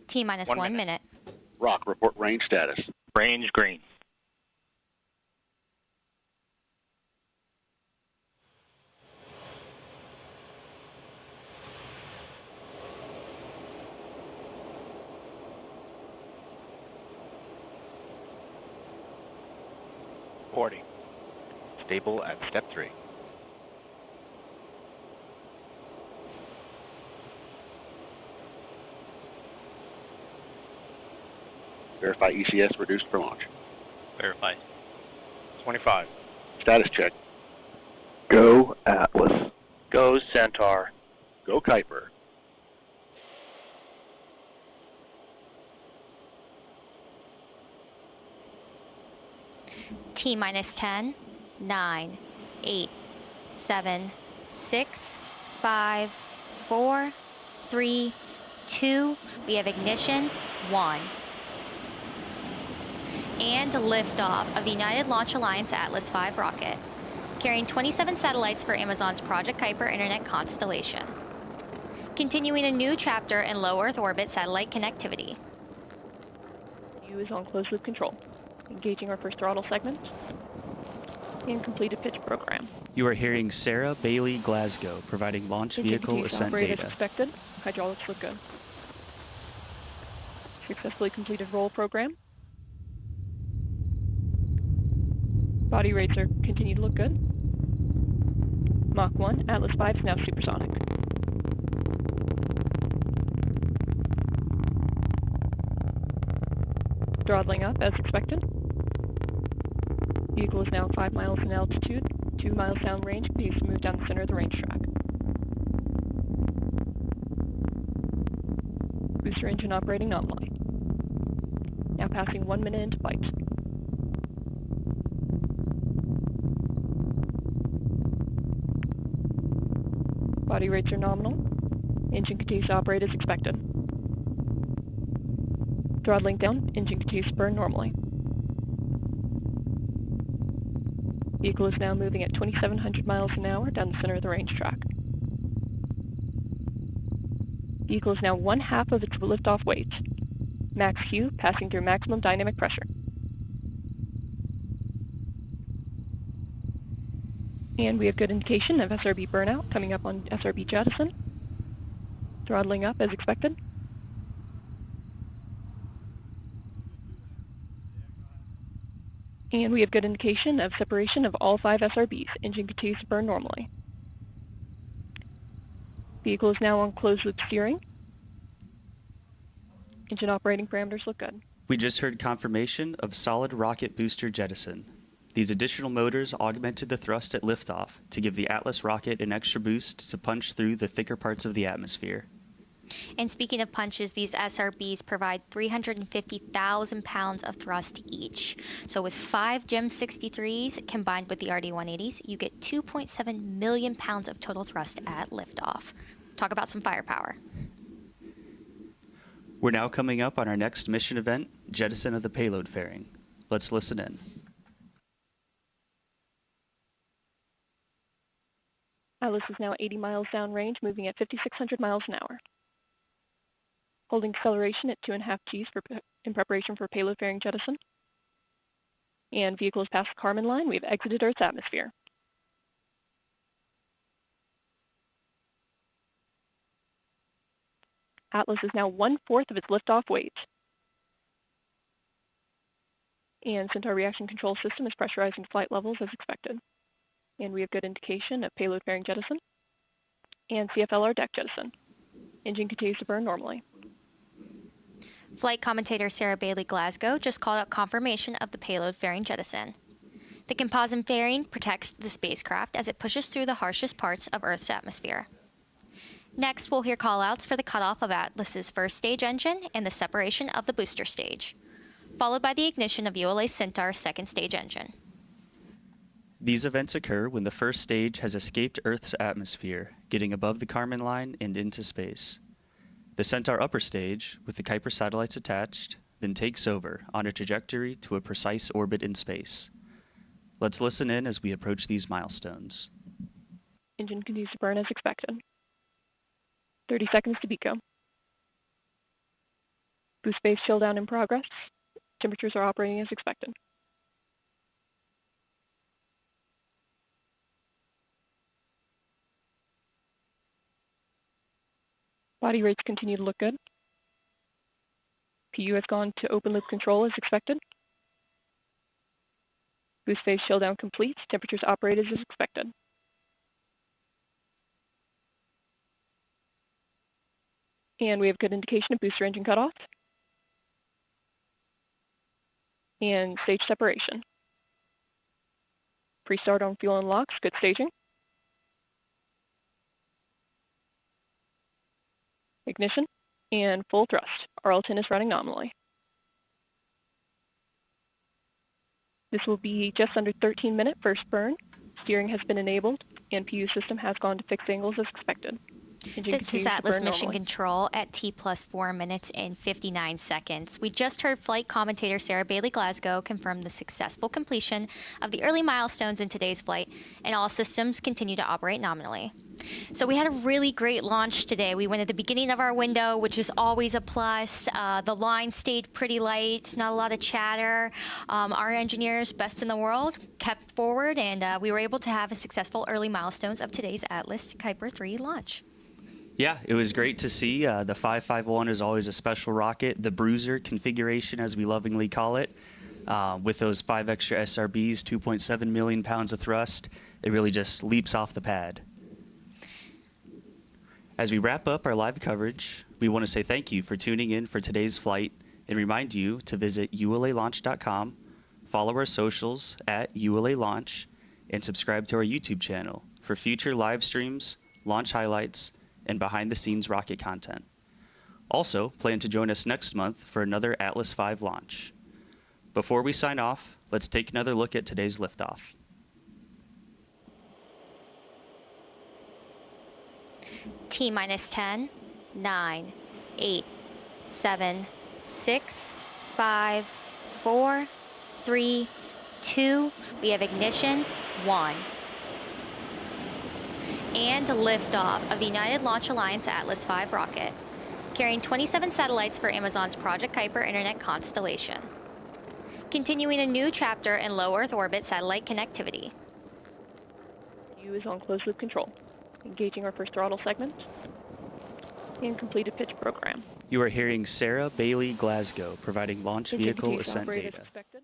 T-minus 1 minute. Rock, report range status. Range green. Reporting. Stable at step 3. Verify ECS reduced for launch. Verify. 25. Status check. Go Atlas. Go Centaur. Go Kuiper. T-minus 10, 9, 8, 7, 6, 5, 4, 3, 2. We have ignition, 1. And liftoff of the United Launch Alliance Atlas V rocket, carrying 27 satellites for Amazon's Project Kuiper internet constellation. Continuing a new chapter in low Earth orbit satellite connectivity. U is on closed loop control. Engaging our first throttle segment. And completed pitch program. You are hearing Sarah Bailey Glasgow providing launch vehicle ascent data. As expected. Hydraulics look good. Successfully completed roll program. Body rates are continue to look good. Mach 1, Atlas V is now supersonic. Throttling up as expected. Vehicle is now 5 miles in altitude, 2 miles downrange, continues to move down the center of the range track. Booster engine operating nominally. Now passing 1 minute into flight. Body rates are nominal. Engine continues to operate as expected. Throttling down, engine continues to burn normally. Vehicle is now moving at 2,700 miles an hour down the center of the range track. Vehicle is now 1/2 of its liftoff weight. Max Q passing through maximum dynamic pressure. And we have good indication of SRB burnout coming up on SRB jettison. Throttling up as expected. And we have good indication of separation of all 5 SRBs. Engine continues to burn normally. Vehicle is now on closed loop steering. Engine operating parameters look good. We just heard confirmation of solid rocket booster jettison. These additional motors augmented the thrust at liftoff to give the Atlas rocket an extra boost to punch through the thicker parts of the atmosphere. And speaking of punches, these SRBs provide 350,000 pounds of thrust each. So with 5 GEM 63s combined with the RD-180s, you get 2.7 million pounds of total thrust at liftoff. Talk about some firepower. We're now coming up on our next mission event, jettison of the payload fairing. Let's listen in. Atlas is now 80 miles downrange, moving at 5,600 miles an hour. Holding acceleration at 2.5 Gs in preparation for payload fairing jettison. And vehicle is past the Kármán line. We have exited Earth's atmosphere. Atlas is now 1/4 of its liftoff weight. And Centaur reaction control system is pressurizing flight levels as expected. And we have good indication of payload fairing jettison and CFLR deck jettison. Engine continues to burn normally. Flight commentator Sarah Bailey Glasgow just called out confirmation of the payload fairing jettison. The composite fairing protects the spacecraft as it pushes through the harshest parts of Earth's atmosphere. Next, we'll hear callouts for the cutoff of Atlas's first stage engine and the separation of the booster stage, followed by the ignition of ULA Centaur's second stage engine. These events occur when the first stage has escaped Earth's atmosphere, getting above the Kármán line and into space. The Centaur upper stage, with the Kuiper satellites attached, then takes over on a trajectory to a precise orbit in space. Let's listen in as we approach these milestones. Engine continues to burn as expected. 30 seconds to BECO. Boost phase chill down in progress. Temperatures are operating as expected. Body rates continue to look good. PU has gone to open loop control as expected. Boost phase chill down complete. Temperatures operated as expected. And we have good indication of booster engine cutoff. And stage separation. Pre-start on fuel unlocks, good staging. Ignition and full thrust. RL10 is running nominally. This will be just under 13-minute first burn. Steering has been enabled and PU system has gone to fixed angles as expected. This is Atlas Mission Control at T plus 4 minutes and 59 seconds. We just heard flight commentator Sarah Bailey Glasgow confirm the successful completion of the early milestones in today's flight, and all systems continue to operate nominally. So we had a really great launch today. We went at the beginning of our window, which is always a plus. The line stayed pretty light, not a lot of chatter. Our engineers, best in the world, kept forward, and we were able to have a successful early milestones of today's Atlas Kuiper 3 launch. Yeah, it was great to see. The 551 is always a special rocket. The Bruiser configuration, as we lovingly call it, with those 5 extra SRBs, 2.7 million pounds of thrust, it really just leaps off the pad. As we wrap up our live coverage, we want to say thank you for tuning in for today's flight and remind you to visit ulalaunch.com, follow our socials at ulalaunch, and subscribe to our YouTube channel for future live streams, launch highlights, and behind-the-scenes rocket content. Also, plan to join us next month for another Atlas V launch. Before we sign off, let's take another look at today's liftoff. T minus 10, 9, 8, 7, 6, 5, 4, 3, 2. We have ignition, 1. And liftoff of the United Launch Alliance Atlas V rocket, carrying 27 satellites for Amazon's Project Kuiper internet constellation. Continuing a new chapter in low Earth orbit satellite connectivity. PU is on closed loop control. Engaging our first throttle segment. And completed pitch program. You are hearing Sarah Bailey Glasgow providing launch vehicle ascent Operated as data. expected.